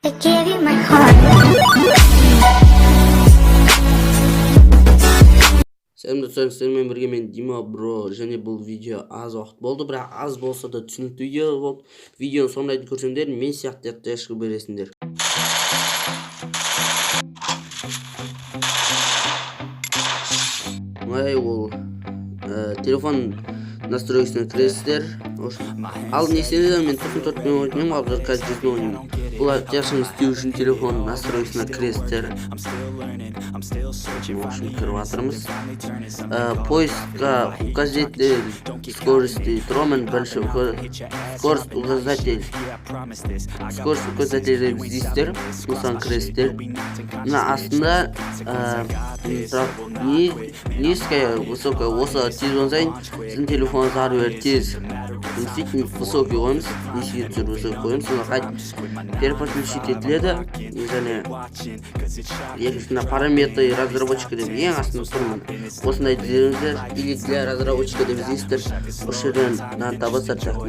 Give you my heart. Сәлем достар, сіздермен бірге мен Дима бро, және бұл видео аз уақыт болды, бірақ аз болса да түсінікті видео болды. Видеоны соңына дейін көрсеңдер, мен сияқты яшқа бересіңдер. Ол телефон настройкасына кіресіздер. Ал не істеңіздер, мен тоқсан төртпен ойнаймын, ал қазір ойнаймын. Бұл жақшыны істеу үшін телефон настройкасына кіресіздер. Кіріп жатырмыз. Поискка указатель скорости Тромен бірінші скорость указатель іздейсіздер, осыған кіресіздер. Мына астында низкая, высокая, осы тез болсайын сіздің телефоныңыз ары бері тез. Действительно высокий қойымыз, низкий түсір высокий қойымыз, соны қайт переподключить етіледі. Және екіншісінде параметры разработчика деп ең астында тұрмын. Осындай дезіңіздер, или для разработчика деп іздейсіздер. Осы жерден табасар сияқты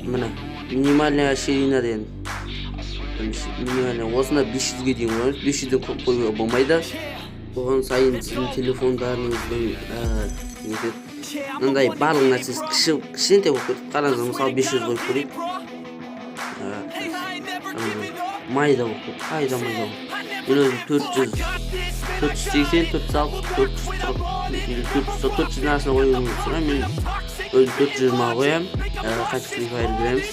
міне минимальная ширина деген. Осында 500-ге дейін қойыңыз, 500-ден көп қоюға болмайды. Оған сайын сіздің телефондарыңыздың мындай барлық нәрсесі кішкентай болып кетіп, қараңыз, мысалы 500 қойып көрейік. Майда болып кетіп, қайда майда болып. Мен өзім 480, 460, 440 нәрсіне қойуым сұрайым. Мен өзім 420 қоям. Қайта Free Fire кіреміз.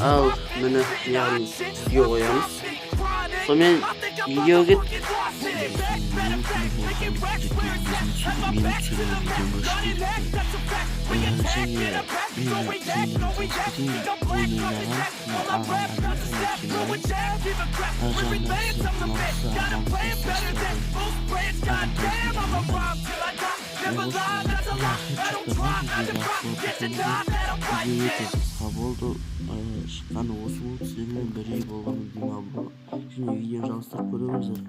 Ал мені яғни жүзге қоямыз. Сонымен видео кет. Болды шыққаны осы болды, сіздермен бірге болғаны Дима бро. Және видеоны жалғастырып көре беріңіздер.